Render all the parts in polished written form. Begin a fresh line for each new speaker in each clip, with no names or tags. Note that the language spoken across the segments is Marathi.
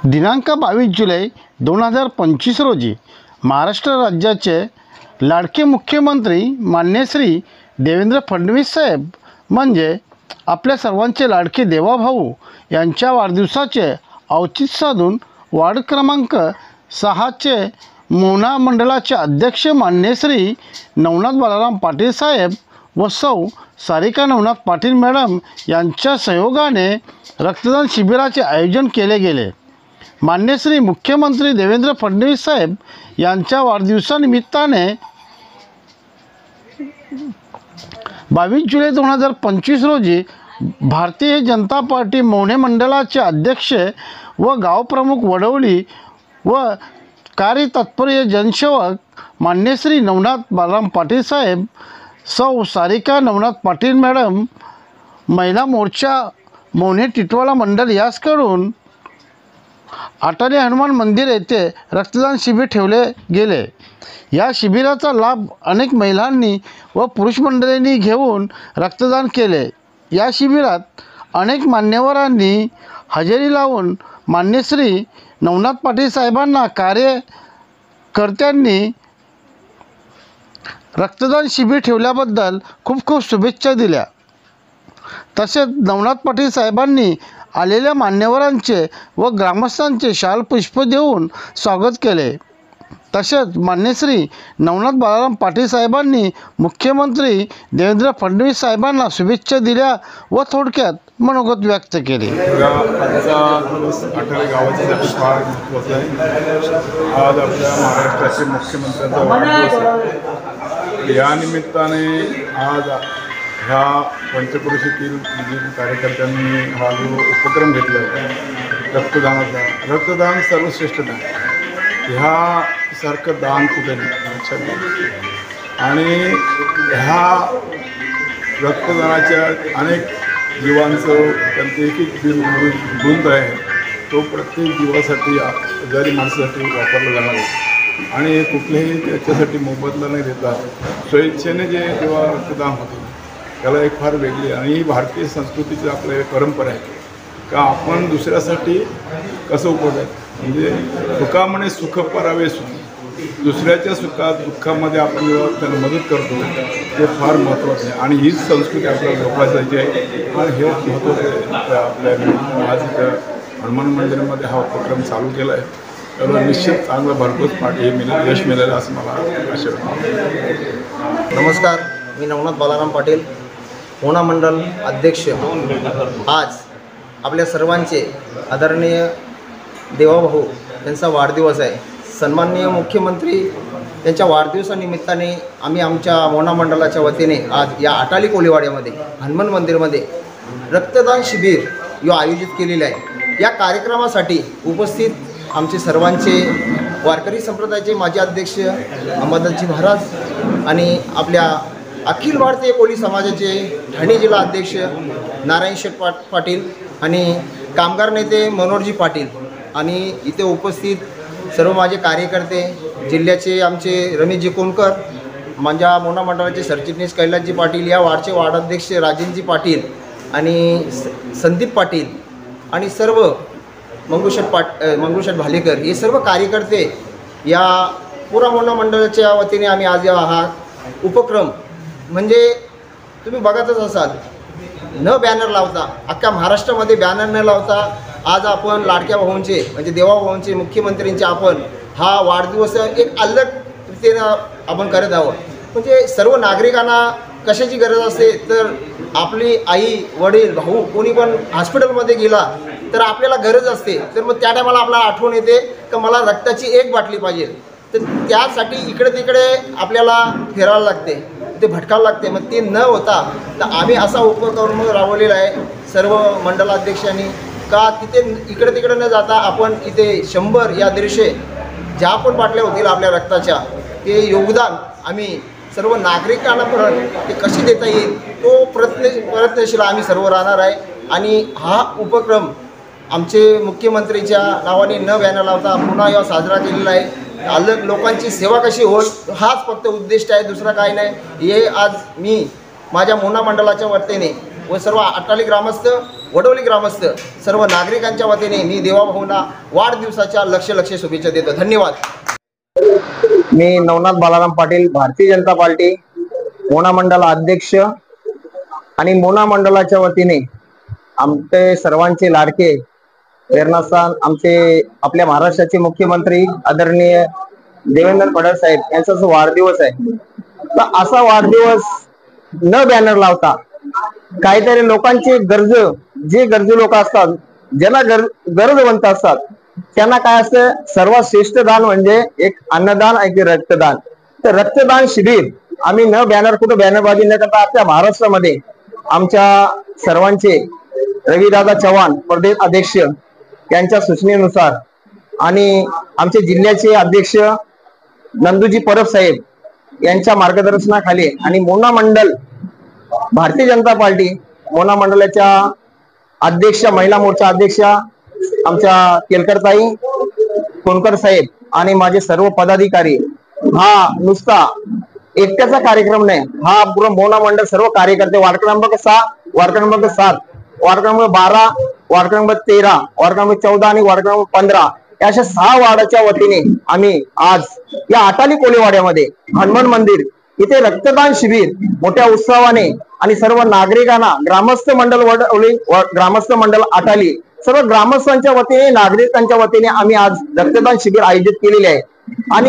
दिनांक 22 जुलै 2025 रोजी महाराष्ट्र राज्याचे लाडके मुख्यमंत्री मान्य श्री देवेंद्र फडणवीस साहेब म्हणजे आपल्या सर्वांचे लाडके देवाभाऊ यांच्या वाढदिवसाचे औचित्य साधून वार्ड क्रमांक 6चे मोना मंडळाचे अध्यक्ष मान्य श्री नवनाथ बालाराम पाटील साहेब व सौ सारिका नवनाथ पाटील मॅडम यांच्या सहयोगाने रक्तदान शिबिराचे आयोजन केले गेले। मान्य श्री मुख्यमंत्री देवेंद्र फडणवीस साहेब यांच्या वाढदिवसानिमित्ताने 22 जुलै 2025 रोजी भारतीय जनता पार्टी मोने मंडळाचे अध्यक्ष व गावप्रमुख वडवली व कार्यतत्पर जनसेवक मान्य श्री नवनाथ बालाराम पाटील साहेब, सौ सारिका नवनाथ पाटील मॅडम, महिला मोर्चा मोने टिटवाळा मंडळ यासकडून अटाली हनुमान मंदिर येथे रक्तदान शिबिर ठेवले गेले। या शिबिराचा लाभ अनेक महिलांनी व पुरुष मंडळींनी घेऊन रक्तदान केले। या शिबिरात अनेक मान्यवरांनी हजेरी लावून मान्य श्री नवनाथ पाटील साहेबांना कार्यकर्त्यांनी रक्तदान शिबिर ठेवल्याबद्दल खूप खूप शुभेच्छा दिल्या। तसेच नवनाथ पाटील साहेबांनी आलेल्या मान्यवरांचे व ग्रामस्थांचे शाल पुष्प देऊन स्वागत केले। तसेच मान्य श्री नवनाथ बालाराम पाटील साहेबांनी मुख्यमंत्री देवेंद्र फडणवीस साहेबांना शुभेच्छा दिल्या व थोडक्यात मनोगत व्यक्त केले।
अटाली गावाची फार महत्त्वाचं आहे। आज आपल्या महाराष्ट्राचे मुख्यमंत्र्यांचा वाढदिवस आहे। या निमित्ताने आज ह्या पंचक्रोशीतील कार्यकर्त्यांनी हा जो उपक्रम घेतला आहे रक्तदानाचा, रक्तदान सर्वश्रेष्ठ दान, ह्यासारखं दान कुठे नाही। आणि ह्या रक्तदानाच्या अनेक जीवांचं त्यांचं एक गुंत आहे, तो प्रत्येक जीवासाठी आजारी माणसासाठी वापरला जाणार आहे आणि कुठलेही त्याच्यासाठी मोबदला नाही देता स्वेच्छेने जे जेव्हा रक्तदान होते त्याला एक फार वेगळी आणि ही भारतीय संस्कृतीची आपली परंपरा आहे का आपण दुसऱ्यासाठी कसं उपयोग आहे, म्हणजे सुखामध्ये सुख परावे सुख, दुसऱ्याच्या सुखात दुःखामध्ये आपण जेव्हा त्यांना मदत करतो ते फार महत्त्वाचं आहे आणि हीच संस्कृती आपल्याला जोपासायची आहे। आणि हे महत्त्वाचं आपल्या आज इथं हनुमान मंदिरामध्ये हा उपक्रम चालू केला आहे, त्याला निश्चित चांगलं भरपूर यश मिळेल असं मला आशा वाटते।
नमस्कार, मी नवनाथ बालाराम पाटील, मोना मंडल अध्यक्ष। आज आपल्या सर्वांचे आदरणीय देवाभाऊ यांचा वाढदिवस आहे। सन्माननीय मुख्यमंत्री यांच्या वाढदिवसानिमित्ताने आम्ही आमच्या मोना मंडळाच्या वतीने आज या अटाली कोळीवाड्यामध्ये हनुमान मंदिरमध्ये रक्तदान शिबिर यो आयोजित केलेले आहे। या कार्यक्रमासाठी उपस्थित आमचे सर्वांचे वारकरी संप्रदायाचे माजी अध्यक्ष अंबादासजी महाराज आणि आपल्या अखिल भारतीय कोळी समाजाचे ठाणे जिल्हा अध्यक्ष नारायण शेठ पाटील आणि कामगार नेते मनोहरजी पाटील आणि इथे उपस्थित सर्व माझे कार्यकर्ते, जिल्ह्याचे आमचे रमेशजी कोणकर, माझ्या मोना मंडळाचे सरचिटणीस कैलासजी पाटील, या वार्डचे वार्डाध्यक्ष राजेंद्रजी पाटील आणि संदीप पाटील आणि सर्व मंगळूशेठ भालेकर, हे सर्व कार्यकर्ते या पुरा मोना मंडळाच्या वतीने आम्ही आज हा उपक्रम, म्हणजे तुम्ही बघतच असाल, न बॅनर लावता अख्ख्या महाराष्ट्रामध्ये बॅनर न लावता आज आपण लाडक्या भाऊंचे म्हणजे देवाभाऊंचे मुख्यमंत्र्यांचे आपण हा वाढदिवस एक अलग रीतीनं आपण करत आहोत। म्हणजे सर्व नागरिकांना कशाची गरज असते तर आपली आई वडील भाऊ कोणी पण हॉस्पिटलमध्ये गेला तर आपल्याला गरज असते, तर मग त्या टायमाला आपल्याला आठवण येते की मला रक्ताची एक बाटली पाहिजे, तर त्यासाठी इकडे तिकडे आपल्याला फिरायला लागते, ते भटकावं लागते। मग ते न होता तर आम्ही असा उपक्रम राबवलेला आहे सर्व मंडलाध्यक्षांनी का तिथे इकडे तिकडे न जाता आपण इथे 100 या 150 ज्या पण बाटल्या होतील आपल्या रक्ताच्या, ते योगदान आम्ही सर्व नागरिकांना ते कशी देता येईल तो प्रयत्नशील आम्ही सर्व राहणार आहे। आणि हा उपक्रम आमचे मुख्यमंत्रीच्या नावाने न बॅनर लावता पुन्हा या साजरा केलेला आहे। अलग लोकांची सेवा कशी होईल हाच फक्त उद्दिष्ट आहे, दुसरा काही नाही। हे आज मी माझ्या मोना मंडळाच्या वतीने व सर्व अटाली ग्रामस्थ, वडवली ग्रामस्थ, सर्व नागरिकांच्या वतीने मी देवाभाऊंना वाढदिवसाच्या लक्ष शुभेच्छा देतो. धन्यवाद.
मी नवनाथ बालाराम पाटील, भारतीय जनता पार्टी मोना मंडल अध्यक्ष आणि मोना मंडलाच्या वतीने आमचे सर्वांचे लाडके प्रेरणास्थान आमचे आपल्या महाराष्ट्राचे मुख्यमंत्री आदरणीय देवेंद्र फडणवीस साहेब यांचा जो वाढदिवस आहे, तर असा वाढदिवस न बॅनर लावता काहीतरी लोकांची जे गरजू लोक असतात, ज्यांना गरजवंत असतात, त्यांना काय असतं, सर्वात श्रेष्ठ दान म्हणजे एक अन्नदान, एक रक्तदान. तर रक्तदान शिबिर आम्ही न बॅनरबाजी न करता आपल्या महाराष्ट्रामध्ये आमच्या सर्वांचे रविदादा चव्हाण प्रदेश अध्यक्ष यांच्या सूचनेनुसार आणि आमचे जिल्ह्याचे अध्यक्ष नंदूजी परब साहेब यांच्या मार्गदर्शनाखाली आणि मोना मंडल भारतीय जनता पार्टी मोना मंडळाच्या अध्यक्ष, महिला मोर्चा अध्यक्ष आमच्या केलकरताई कोणकर साहेब आणि माझे सर्व पदाधिकारी, हा नुसता एकट्याचा कार्यक्रम नाही, हा पूर्ण मोना मंडळ सर्व कार्यकर्ते वार्ड क्रमांक 6, वार्ड क्रमांक 7, वार्ड क्रमांक 12, वार्ड क्रमांक 13, वार्ड क्रमांक 14 आणि वार्ड क्रमांक 15 या अशा 6 वार्डाच्या वतीने आम्ही आज या अटाली कोलेवाड्यामध्ये हनुमान मंदिर इथे रक्तदान शिबिर मोठ्या उत्सवाने आणि सर्व नागरिकांना ग्रामस्थ मंडळ वडवली, ग्रामस्थ मंडळ अटाली, सर्व ग्रामस्थांच्या वतीने, नागरिकांच्या वतीने आम्ही आज रक्तदान शिबिर आयोजित केलेले आहे. आणि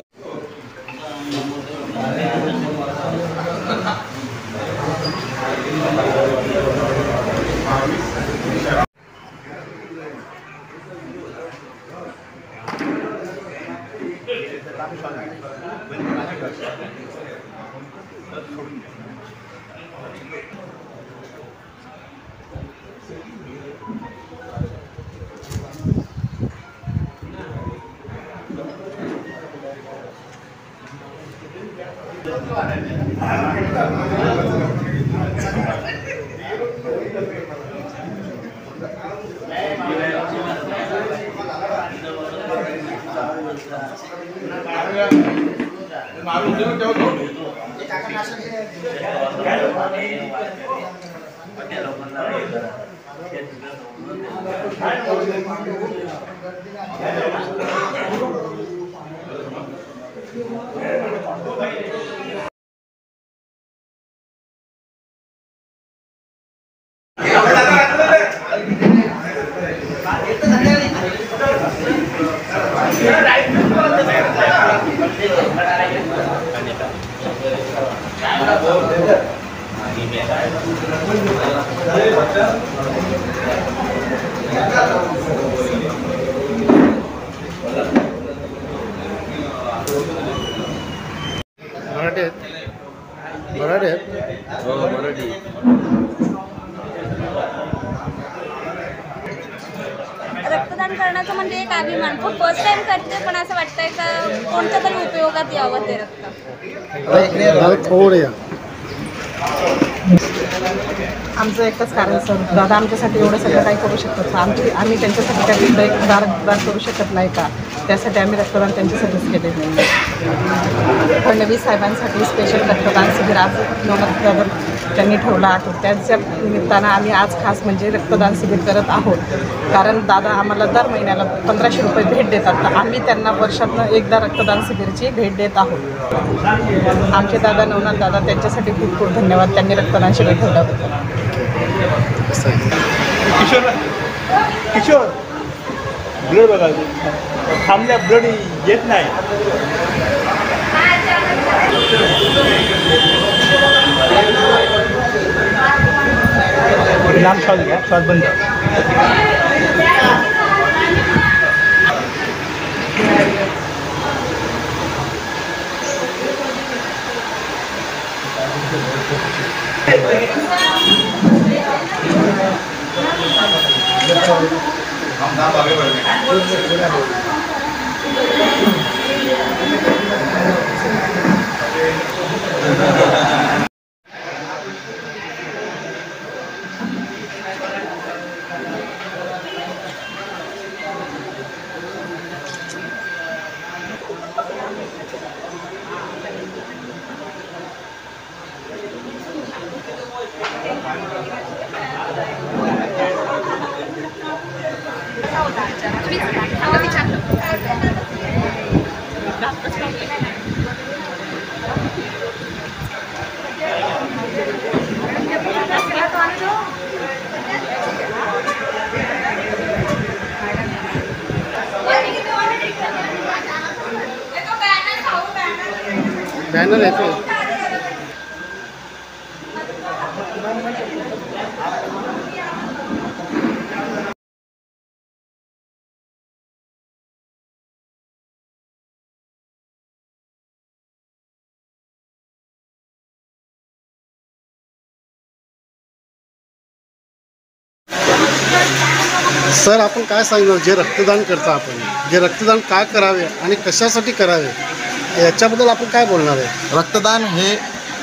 रक्तदान करण्याचं म्हणजे एक अभिमान. खूप फर्स्ट टाइम करते, पण असं वाटतंय का कोणत्या तरी उपयोगात यावं ते रक्त.
आमचं एकच कारण सर, दादा आमच्यासाठी एवढं सगळं काही करू शकतात, आम्ही त्यांच्यासाठी काही रक्तदान करू शकत नाही का, त्यासाठी आम्ही रक्तदान त्यांच्यासाठीच केले नाही. फडणवीस साहेबांसाठी स्पेशल रक्तदान शिबिर आज दादा त्यांनी ठेवला आहे, त्याच्या निमित्तानं आम्ही आज खास म्हणजे रक्तदान शिबिर करत आहोत. कारण दादा आम्हाला दर महिन्याला 1500 रुपये भेट देतात, तर आम्ही त्यांना वर्षातनं एकदा रक्तदान शिबिरची भेट देत आहोत. आमचे दादा नवनाथ दादा त्यांच्यासाठी खूप खूप धन्यवाद, त्यांनी रक्तदान शिबिर ठेवल्याबद्दल.
किशोर ब्लड बघा, थांबल्या ब्लड येत नाही. लांब श्वास घ्या, श्वास बंद. हम नाम आगे बढ़ गए.
तुम्ही सांगा मी छान
बॅनर येतो. सर, आपण काय सांगणार जे रक्तदान करता आपण, जे रक्तदान का करावे आणि कशासाठी करावे याच्याबद्दल आपण काय बोलणार आहे?
रक्तदान हे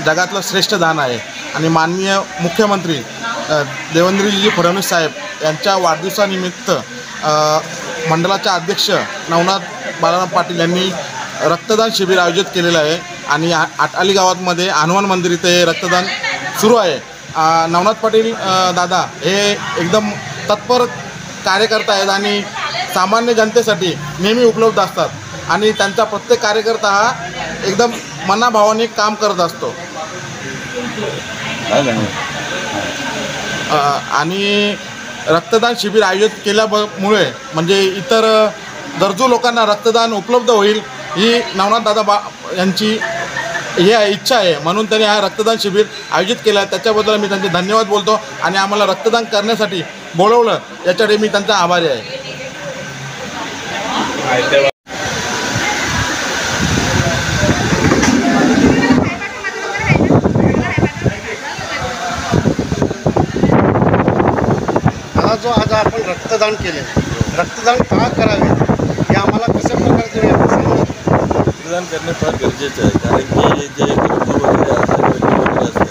जगातलं श्रेष्ठ दान आहे आणि माननीय मुख्यमंत्री देवेंद्रजी फडणवीस साहेब यांच्या वाढदिवसानिमित्त मंडळाचे अध्यक्ष नवनाथ बालाराम पाटील यांनी रक्तदान शिबिर आयोजित केलेलं आहे आणि आटआली गावामध्ये हनुमान मंदिर इथे रक्तदान सुरू आहे. नवनाथ पाटील दादा हे एकदम तत्पर कार्यकर्ता आहेत आणि सामान्य जनतेसाठी नेहमी उपलब्ध असतात आणि त्यांचा प्रत्येक कार्यकर्ता हा एकदम मनाभावाने काम करत असतो. आणि रक्तदान शिबिर आयोजित केल्यामुळे म्हणजे इतर गरजू लोकांना रक्तदान उपलब्ध होईल ही नवनाथ दादा यांची ही इच्छा आहे, म्हणून त्यांनी हा रक्तदान शिबिर आयोजित केला आहे. त्याच्याबद्दल मी त्यांचे धन्यवाद बोलतो आणि आम्हाला रक्तदान करण्यासाठी बोलवलं याच्यासाठी मी त्यांचा आभारी आहे.
मला जो आज आपण रक्तदान केले, रक्तदान का करावे हे आम्हाला कशा प्रकारे तुम्ही आता सांगा.
रक्तदान करणे फार गरजेचं आहे, कारण की जे गरजू वगैरे असतात व्यक्ती वगैरे असतात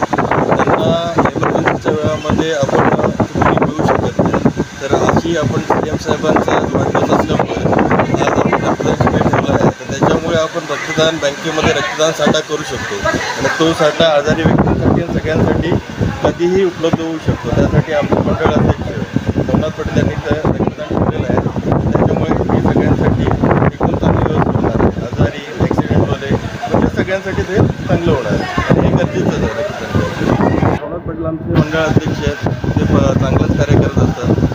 त्यांना एमर्जन्सीच्या वेळामध्ये आपण कुठेही मिळू शकत नाही. तर अशी आपण CM साहेबांचा वाढदिवस असल्यामुळे आज आपण रक्तदान शिबिर ठेवलं आहे. तर त्याच्यामुळे आपण रक्तदान बँकेमध्ये रक्तदान साठा करू शकतो आणि तो साठा आजारी व्यक्तींसाठी आणि सगळ्यांसाठी कधीही उपलब्ध होऊ शकतो. त्यासाठी आपले मंडळ अध्यक्ष नवनाथ पाटील यांनी रक्तदान ठेवलेलं आहे. त्याच्यामुळे हे सगळ्यांसाठी एकदम चांगली व्यवस्था होणार आहे. आजारी ॲक्सिडेंटवाले म्हणजे सगळ्यांसाठी ते चांगलं होणार आहे आणि हे गरजेचंच आहे रक्तदान. नवनाथ पाटील आमचे मंडळ अध्यक्ष आहेत, ते चांगलंच कार्य करत असतात.